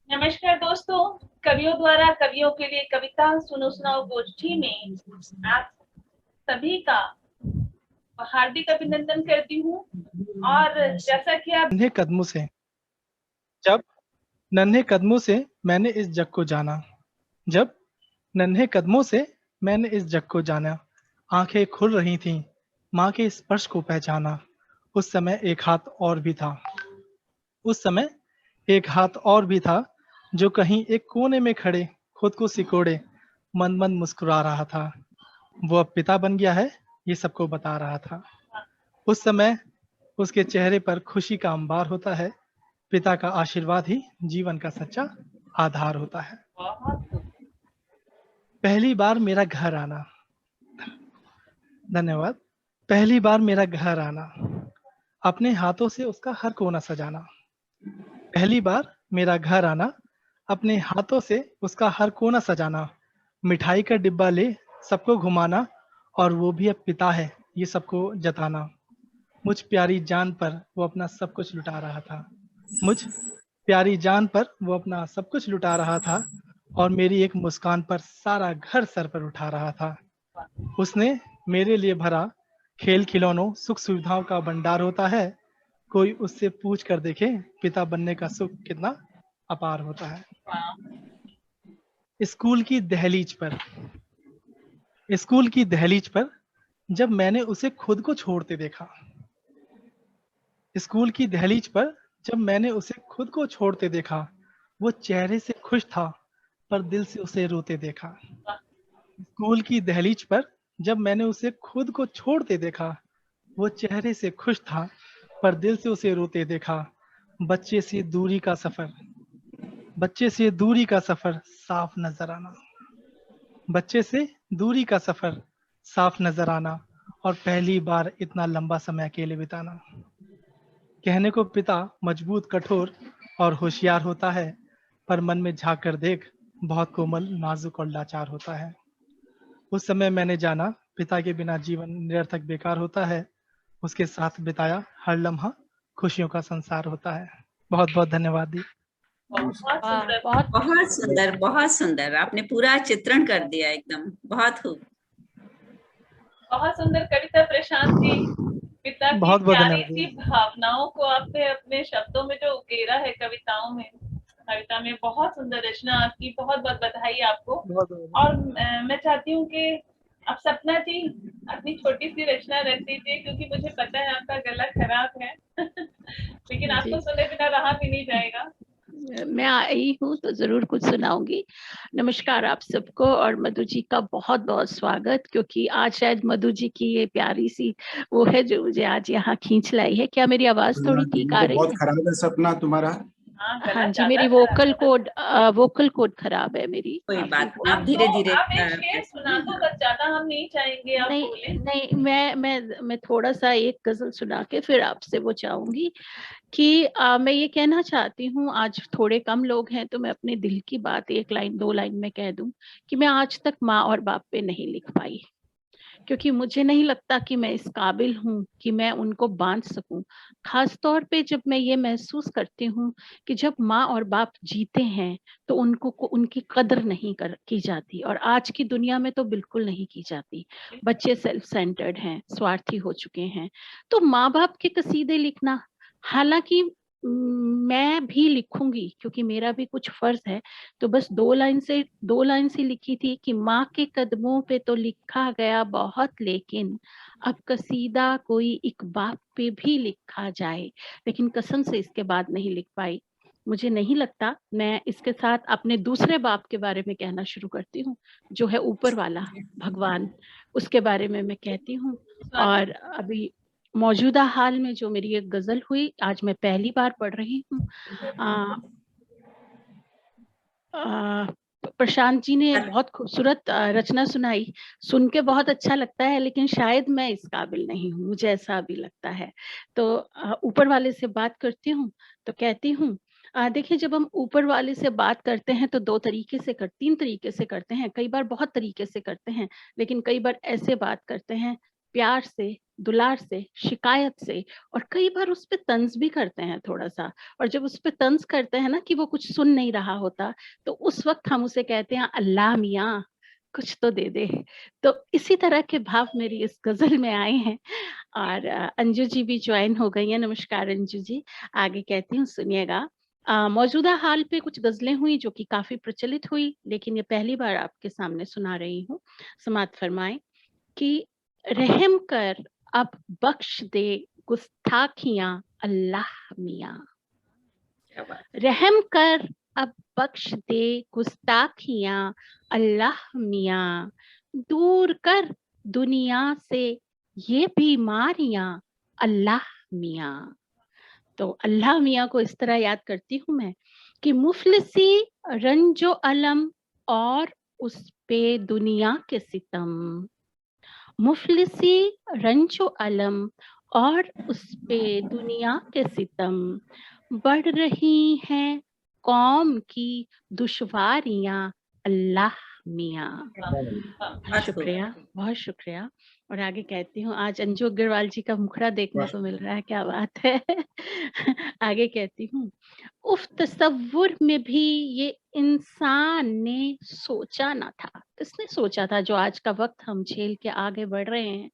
नमस्कार दोस्तों, कवियों द्वारा कवियों के लिए कविता सुनो सुनाओ गोष्ठी में आप सभी का हार्दिक अभिनंदन करती हूँ। और जैसा कि आप नन्हे कदमों से जब नन्हे कदमों से मैंने इस जग को जाना, जब नन्हे कदमों से मैंने इस जग को जाना, आंखें खुल रही थीं, माँ के स्पर्श को पहचाना। उस समय एक हाथ और भी था, उस समय एक हाथ और भी था, जो कहीं एक कोने में खड़े खुद को सिकोड़े मन मन मुस्कुरा रहा था। वो अब पिता बन गया है, ये सबको बता रहा था। उस समय उसके चेहरे पर खुशी का अंबार होता है। पिता का आशीर्वाद ही जीवन का सच्चा आधार होता है। पहली बार मेरा घर आना। धन्यवाद। पहली बार मेरा घर आना, अपने हाथों से उसका हर कोना सजाना। पहली बार मेरा घर आना, अपने हाथों से उसका हर कोना सजाना। मिठाई का डिब्बा ले सबको घुमाना, और वो भी अब पिता है ये सबको जताना। मुझ प्यारी जान पर वो अपना सब कुछ लुटा रहा था। मुझ प्यारी जान पर वो अपना सब कुछ लुटा रहा था, और मेरी एक मुस्कान पर सारा घर सर पर उठा रहा था। उसने मेरे लिए भरा खेल खिलौनों सुख सुविधाओं का भंडार होता है। कोई उससे पूछ कर देखे पिता बनने का सुख कितना अपार होता है। स्कूल की दहलीज पर स्कूल की दहलीज पर जब मैंने उसे खुद को छोड़ते देखा। स्कूल की दहलीज पर जब मैंने उसे खुद को छोड़ते देखा, वो चेहरे से खुश था पर दिल से उसे रोते देखा। स्कूल की दहलीज पर जब मैंने उसे खुद को छोड़ते देखा, वो चेहरे से खुश था पर दिल से उसे रोते देखा। बच्चे से दूरी का सफर बच्चे से दूरी का सफर साफ नजर आना। बच्चे से दूरी का सफर साफ नजर आना, और पहली बार इतना लंबा समय अकेले बिताना। कहने को पिता मजबूत कठोर और होशियार होता है, पर मन में झांक कर देख बहुत कोमल नाजुक और लाचार होता है। उस समय मैंने जाना पिता के बिना जीवन निरर्थक बेकार होता है। उसके साथ बिताया हर लम्हा खुशियों का संसार होता है। बहुत बहुत धन्यवाद दी। बहुत सुंदर, बहुत सुंदर। आपने पूरा चित्रण कर दिया एकदम, बहुत खूब। बहुत सुंदर कविता प्रशांत जी। पिता की बहुत बहुत प्यारी धन्यवाद। सी भावनाओं को आपने अपने शब्दों में जो उकेरा है कविता में बहुत सुंदर रचना आपकी। बहुत बहुत बधाई आपको। और मैं चाहती हूँ कि अब सपना जी अपनी छोटी सी रचना रख दीजिए, क्योंकि मुझे पता है आपका गला खराब है लेकिन आपको सुने बिना रहा भी नहीं जाएगा। मैं आई हूँ तो जरूर कुछ सुनाऊंगी। नमस्कार आप सबको, और मधु जी का बहुत बहुत स्वागत, क्योंकि आज शायद मधु जी की ये प्यारी सी वो है जो मुझे आज यहाँ खींच लाई है। क्या मेरी आवाज थोड़ी ठीक आ रही है? बहुत खराब है सपना तुम्हारा। हाँ जी, मेरी वोकल कोड खराब है मेरी। कोई बात नहीं, आप धीरे धीरे आप एक शेर सुना दो, बस ज्यादा हम नहीं चाहेंगे आप बोले। नहीं, मैं थोड़ा सा एक गजल सुना के फिर आपसे वो चाहूंगी कि मैं ये कहना चाहती हूँ, आज थोड़े कम लोग हैं तो मैं अपने दिल की बात एक लाइन दो लाइन में कह दूं कि मैं आज तक माँ और बाप पे नहीं लिख पाई, क्योंकि मुझे नहीं लगता कि मैं इस काबिल हूँ कि मैं उनको बांध सकूं। खास तौर पे जब मैं ये महसूस करती हूँ कि जब माँ और बाप जीते हैं तो उनकी कदर नहीं की जाती, और आज की दुनिया में तो बिल्कुल नहीं की जाती। बच्चे सेल्फ सेंटर्ड हैं, स्वार्थी हो चुके हैं। तो माँ बाप के कसीदे लिखना, हालांकि मैं भी लिखूंगी क्योंकि मेरा भी कुछ फर्ज है, तो बस दो लाइन से लिखी थी कि माँ के कदमों पे तो लिखा गया बहुत, लेकिन अब कसीदा कोई एक बाप पे भी लिखा जाए। लेकिन कसम से इसके बाद नहीं लिख पाई। मुझे नहीं लगता। मैं इसके साथ अपने दूसरे बाप के बारे में कहना शुरू करती हूँ, जो है ऊपर वाला भगवान, उसके बारे में मैं कहती हूँ। और अभी मौजूदा हाल में जो मेरी एक गजल हुई, आज मैं पहली बार पढ़ रही हूँ। प्रशांत जी ने बहुत खूबसूरत रचना सुनाई, सुन के बहुत अच्छा लगता है, लेकिन शायद मैं इस काबिल नहीं हूँ, मुझे ऐसा भी लगता है। तो ऊपर वाले से बात करती हूँ तो कहती हूँ, देखिए जब हम ऊपर वाले से बात करते हैं तो तीन तरीके से करते हैं, कई बार बहुत तरीके से करते हैं, लेकिन कई बार ऐसे बात करते हैं, प्यार से, दुलार से, शिकायत से, और कई बार उस पे तंज भी करते हैं थोड़ा सा। और जब उस पे तंज करते हैं ना कि वो कुछ सुन नहीं रहा होता, तो उस वक्त हम उसे कहते हैं अल्लाह मियाँ कुछ तो दे दे। तो इसी तरह के भाव मेरी इस गजल में आए हैं। और अंजू जी भी ज्वाइन हो गई हैं। नमस्कार अंजू जी। आगे कहती हूँ, सुनिएगा। मौजूदा हाल पे कुछ गजलें हुई जो कि काफी प्रचलित हुई, लेकिन ये पहली बार आपके सामने सुना रही हूँ। समात फरमाएं कि रहम कर अब बख्श दे गुस्ताखियां अल्लाह मियाँ। रहम कर अब बख्श दे गुस्ताखियां अल्लाह मियाँ, दूर कर दुनिया से ये बीमारियां अल्लाह मियाँ। तो अल्लाह मियाँ को इस तरह याद करती हूँ मैं कि मुफलिसी, रंजो अलम और उस पे दुनिया के सितम। मुफलिसी, रंजो अलम और उस पे दुनिया के सितम, बढ़ रही हैं कौम की दुश्वारियां अल्लाह मियाँ। शुक्रिया, बहुत शुक्रिया। और आगे कहती हूँ, आज अंजू अग्रवाल जी का मुखड़ा देखने को मिल रहा है, क्या बात है। आगे कहती हूँ, उफ तसव्वुर में भी ये इंसान ने सोचा ना था। किसने सोचा था जो आज का वक्त हम झेल के आगे बढ़ रहे हैं।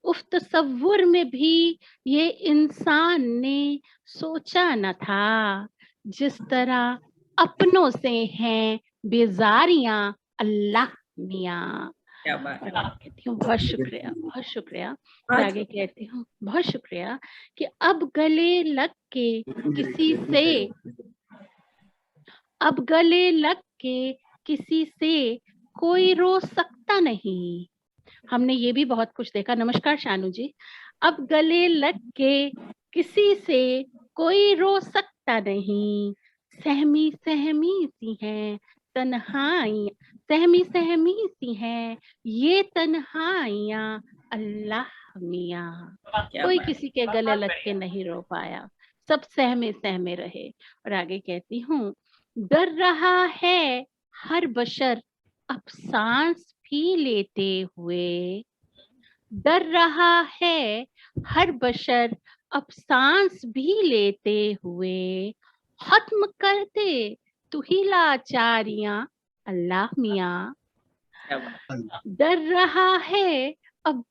उफ तसव्वुर में भी ये इंसान ने सोचा ना था, जिस तरह अपनों से हैं बेजारियां अल्लाह मियाँ। कहती हूँ बहुत शुक्रिया, बहुत शुक्रिया। और आगे कहती हूँ बहुत शुक्रिया कि अब गले लग के किसी से, अब गले लग के किसी से कोई रो सकता नहीं। हमने ये भी बहुत कुछ देखा। नमस्कार शानू जी। अब गले लग के किसी से कोई रो सकता नहीं, सहमी सहमी सी हैं तन्हाई, सहमी सहमी सी हैं ये तन्हाइयां अल्लाह मियाँ। कोई किसी के गले लग के नहीं रो पाया, सब सहमे सहमे रहे। और आगे कहती हूँ, डर रहा है हर बशर अब सांस भी लेते हुए, डर रहा है हर बशर अब सांस भी लेते हुए, खत्म कर दे तू ही लाचारियां अल्लाह मियाँ। डर रहा है अब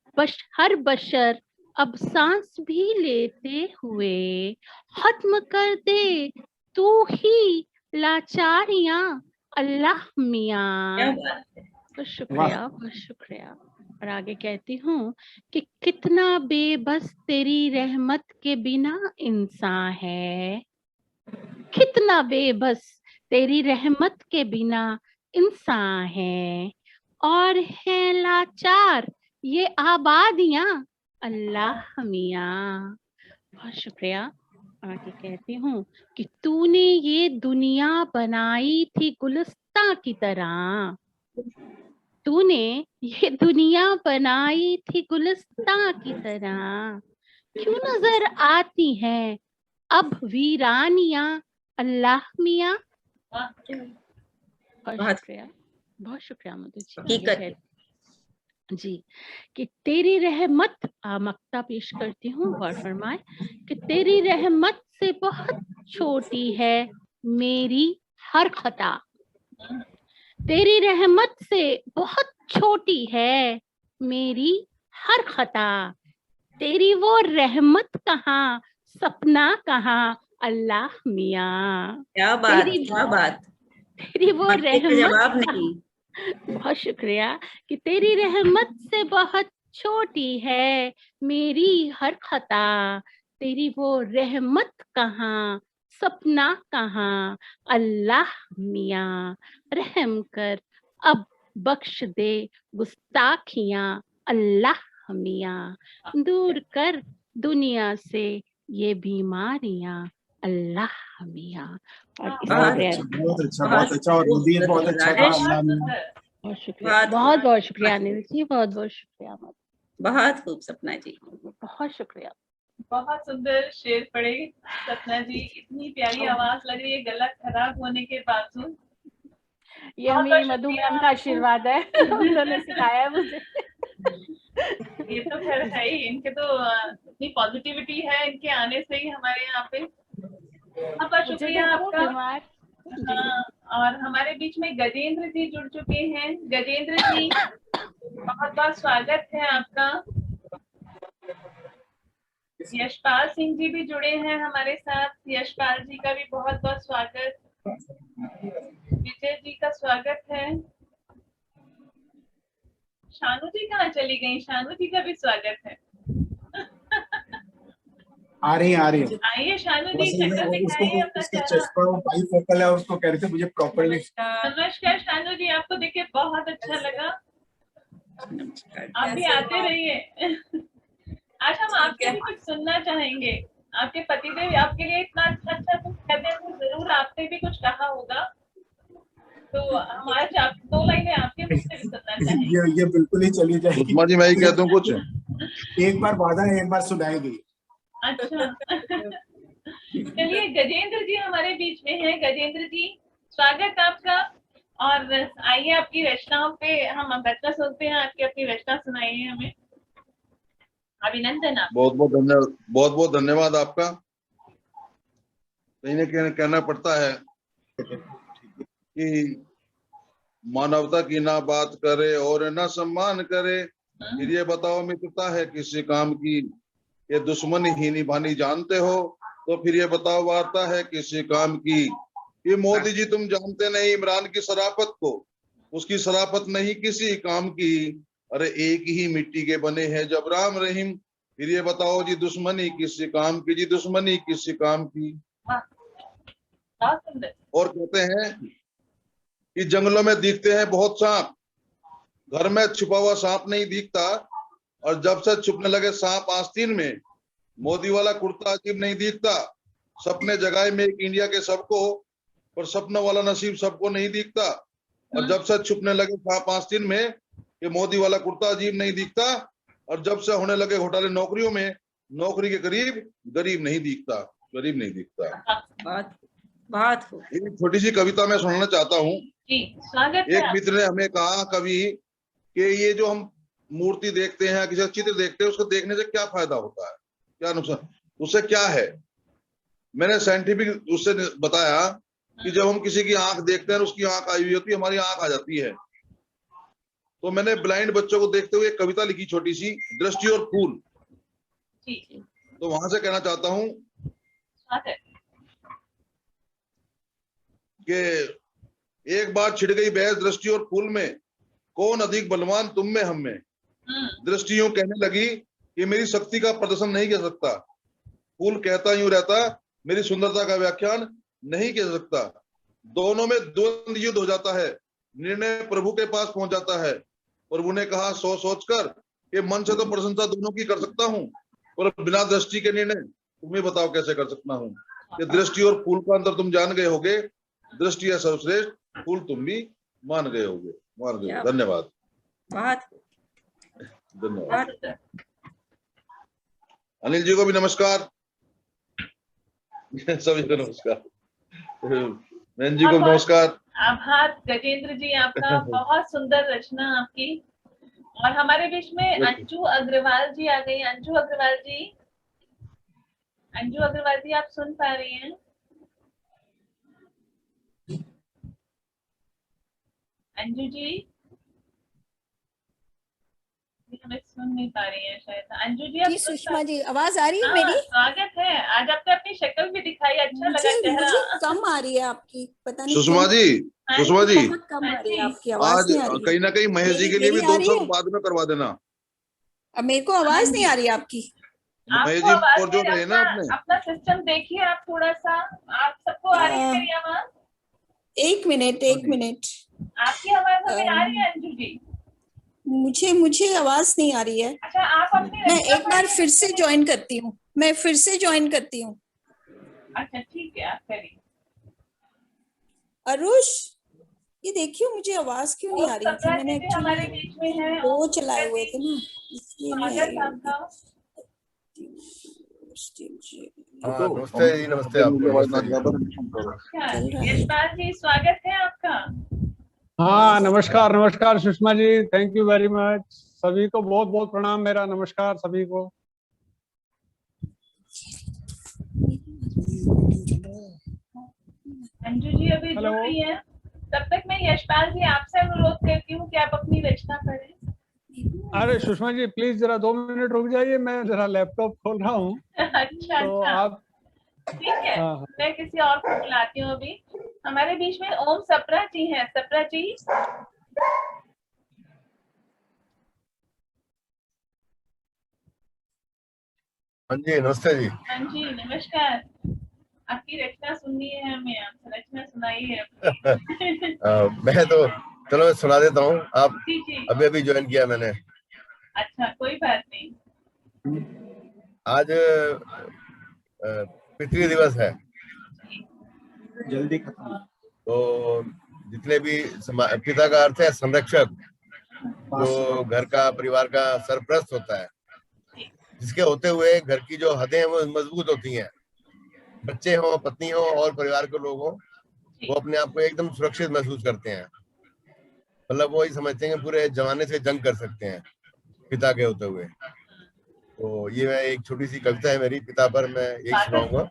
हर बशर अब सांस भी लेते हुए, खत्म कर दे तू ही लाचारियां अल्लाह मियाँ। बहुत शुक्रिया, बहुत शुक्रिया। और आगे कहती हूँ कि कितना बेबस तेरी रहमत के बिना इंसान है, कितना बेबस तेरी रहमत के बिना इंसान है, और है लाचार ये आबादियां अल्लाह मियाँ। बहुत शुक्रिया। आगे कहती हूँ कि तूने ये दुनिया बनाई थी गुलिस्तां की तरह, तूने ये दुनिया बनाई थी गुलिस्तां की तरह, क्यों नजर आती हैं अब वीरानियां अल्लाह मियाँ। बहुत शुक्रिया, बहुत शुक्रिया मधु जी। जी कि तेरी रहमत, मक्ता पेश करती हूँ, गौर फरमाए कि तेरी रहमत से बहुत छोटी है मेरी हर खता, तेरी रहमत से बहुत छोटी है मेरी हर खता, तेरी वो रहमत कहाँ सपना कहाँ अल्लाह मियाँ। क्या बात, क्या बात। तेरी वो रहमत जवाब नहीं। बहुत शुक्रिया कि तेरी रहमत से बहुत छोटी है मेरी हर खता, तेरी वो रहमत कहाँ सपना कहाँ अल्लाह मियाँ। रहम कर अब बख्श दे गुस्ताखियां अल्लाह मियाँ, दूर कर दुनिया से ये बीमारियां अल्लाह मियाँ। और बहुत अच्छा और मुदीर बहुत अच्छा था। बहुत शुक्रिया, बहुत बहुत शुक्रिया अनिल जी, बहुत बहुत शुक्रिया। बहुत खूब सपना जी, बहुत शुक्रिया। बहुत सुंदर शेर पढ़े सपना जी, इतनी प्यारी आवाज लग रही है गला खराब होने के बावजूद। ये मेरी मधु मैम का आशीर्वाद है, उन्होंने सिखाया है मुझे। ये तो खैर है ही, इनके तो इतनी पॉजिटिविटी है इनके आने से ही हमारे यहाँ पे। बहुत शुक्रिया आपका। हाँ, और हमारे बीच में गजेंद्र जी जुड़ चुके हैं। गजेंद्र जी, बहुत बहुत स्वागत है आपका। यशपाल सिंह जी भी जुड़े हैं हमारे साथ। यशपाल जी का भी बहुत बहुत स्वागत। विजय जी का स्वागत है। शानू जी कहाँ चली गई? शानू जी का भी स्वागत है। आ रही है। आइए शानू जी, उसको शक्ल दिखाइए अपना उसका चेहरा। चश्मा बाइफोकल है, उसको कह रहे थे मुझे प्रॉपर्ली। नमस्कार शानू जी, आपको देख के बहुत अच्छा लगा। आप भी आते रहिए। आज हम आपसे भी कुछ सुनना चाहेंगे। आपके पतिदेव आपके लिए इतना अच्छा अच्छा कुछ कहते हैं, तो जरूर आपने भी कुछ कहा होगा, तो हम आज आप 2 लाइनें आपके मुझ से भी सुनना चाहेंगे। ये बिल्कुल ही चली जाएगी। सुषमा जी, मैं ही कहता हूँ कुछ। एक बार वादा है, एक बार सुनाएगी। अच्छा। चलिए, गजेंद्र जी हमारे बीच में हैं। गजेंद्र जी, स्वागत आपका। और आइए, आपकी रचनाओं पे हम रचना सुनते हैं। आपकी अपनी रचना सुनाइए हमें। अभिनंदन। आप बहुत बहुत धन्यवाद आपका। कहीं न कहीं कहना पड़ता है कि मानवता की ना बात करे और ना सम्मान करे, फिर ये बताओ मित्रता है किसी काम की, ये दुश्मनी ही निभानी जानते हो, तो फिर ये बताओ वार्ता है किसी काम की। ये मोदी जी, तुम जानते नहीं इमरान की शराफत को, उसकी शराफत नहीं किसी काम की। अरे एक ही मिट्टी के बने हैं जब राम रहीम, फिर ये बताओ जी दुश्मनी किसी काम की, जी दुश्मनी किसी काम की। और कहते हैं कि जंगलों में दिखते हैं बहुत सांप, घर में छुपा हुआ सांप नहीं दिखता, और जब से छुपने लगे सांप आस्तीन में, मोदी वाला कुर्ता अजीब नहीं दिखता। सपने जगाए में एक इंडिया के सबको, पर सपनों वाला नसीब सबको नहीं दिखता। और जब से छुपने लगे सांप आस्तीन में, ये मोदी वाला कुर्ता अजीब नहीं दिखता। और जब से होने लगे घोटाले नौकरियों में, नौकरी के करीब गरीब नहीं दिखता, गरीब नहीं दिखता। बात एक छोटी सी कविता मैं सुनाना चाहता हूँ। एक मित्र ने हमें कहा कभी कि ये जो हम मूर्ति देखते हैं, किसी चित्र देखते हैं, उसको देखने से क्या फायदा होता है, क्या नुकसान, उससे क्या है। मैंने साइंटिफिक उससे बताया कि जब हम किसी की आंख देखते हैं, उसकी आंख आई हुई होती है, हमारी आंख आ जाती है। तो मैंने ब्लाइंड बच्चों को देखते हुए एक कविता लिखी छोटी सी, दृष्टि और फूल। तो वहां से कहना चाहता हूं कि एक बार छिड़ गई बहस दृष्टि और फूल में, कौन अधिक बलवान तुम में हम में। दृष्टि यूं कहने लगी कि मेरी शक्ति का प्रदर्शन नहीं कर सकता। फूल कहता यूं रहता, मेरी सुंदरता का व्याख्यान नहीं कर सकता। दोनों में द्वंद युद्ध हो जाता है, निर्णय प्रभु के पास पहुंच जाता है। प्रभु ने कहा सोच सोच कर कि मन से तो प्रशंसा दोनों की कर सकता हूँ, और बिना दृष्टि के निर्णय तुम ही बताओ कैसे कर सकता हूँ। कि दृष्टि और फूल का अंतर तुम जान गए होगे, दृष्टि है सर्वश्रेष्ठ, फूल तुम भी मान गए होगे, मान गए। धन्यवाद, धन्यवाद। अनिल जी को भी नमस्कार, सभी को नमस्कार, मैन जी को नमस्कार। आभार गजेंद्र जी, आपका बहुत सुंदर रचना आपकी। और हमारे बीच में अंजू अग्रवाल जी आ गई। अंजू अग्रवाल जी, अंजू अग्रवाल जी, आप सुन पा रही हैं? अंजू जी हमें सुन नहीं पा रही है शायद। अंजू जी, आप सुषमा जी, आवाज आ रही है मेरी? स्वागत है। आज आपने अपनी शक्ल भी दिखाई, अच्छा लगा चेहरा। मुझे कम आ रही है आपकी, पता नहीं सुषमा जी, सुषमा जी, बहुत कम आ रही है आपकी आवाज। आज कहीं ना कहीं महेश जी के लिए भी 2 शब्द बाद में करवा देना। अब मेरे को आवाज नहीं आ रही आपकी। महेश जी और जो है ना, अपना सिस्टम देखिए आप थोड़ा सा। आप सबको आ रही है मेरी आवाज? एक मिनट, आपकी आवाज हमें आ रही है अंजू जी? मुझे आवाज नहीं आ रही है। अच्छा, आप अपनी मैं एक बार फिर से ज्वाइन करती हूँ। अच्छा ठीक है, आप करिए। अरुष, ये देखियो मुझे आवाज क्यों नहीं आ रही थी। मैंने हमारे बीच में है वो चलाए हुए थे ना, इसलिए नमस्ते आपको। यशपाल जी, स्वागत है आपका। हाँ, नमस्कार Sushma ji, thank you very much. सभी को बहुत बहुत प्रणाम, मेरा नमस्कार सभी को। अंजू जी अभी जुड़ रही हैं, तब तक मैं यशपाल जी आपसे अनुरोध करती हूँ कि आप अपनी रचना करें। अरे सुषमा जी प्लीज जरा 2 मिनट रुक जाइए, मैं जरा लैपटॉप खोल रहा हूँ। अच्छा तो अच्छा, आप ठीक है। हाँ। मैं किसी और को बुलाती हूँ अभी। हमारे बीच में ओम सप्रा जी हैं। सप्रा जी, हाँ जी, नमस्ते जी। हाँ जी नमस्कार। आपकी रचना सुननी है हमें, आप रचना सुनाइए। मैं तो चलो मैं सुना देता हूँ। आप जी जी, अभी ज्वाइन किया मैंने। अच्छा कोई बात नहीं। आज पृथ्वी दिवस है, जल्दी खत्म। तो जितने भी पिता का अर्थ है संरक्षक, जो घर का परिवार का सरपरस्त होता है, जिसके होते हुए घर की जो हदें हैं वो मजबूत होती हैं। बच्चे हो, पत्नी हो और परिवार के लोग हो, वो अपने आप को एकदम सुरक्षित महसूस करते हैं। मतलब वो ही समझते हैं कि पूरे जमाने से जंग कर सकते हैं पिता के होते हुए। तो ये मैं एक छोटी सी कविता है मेरी पिता पर, मैं यही सुनाऊंगा।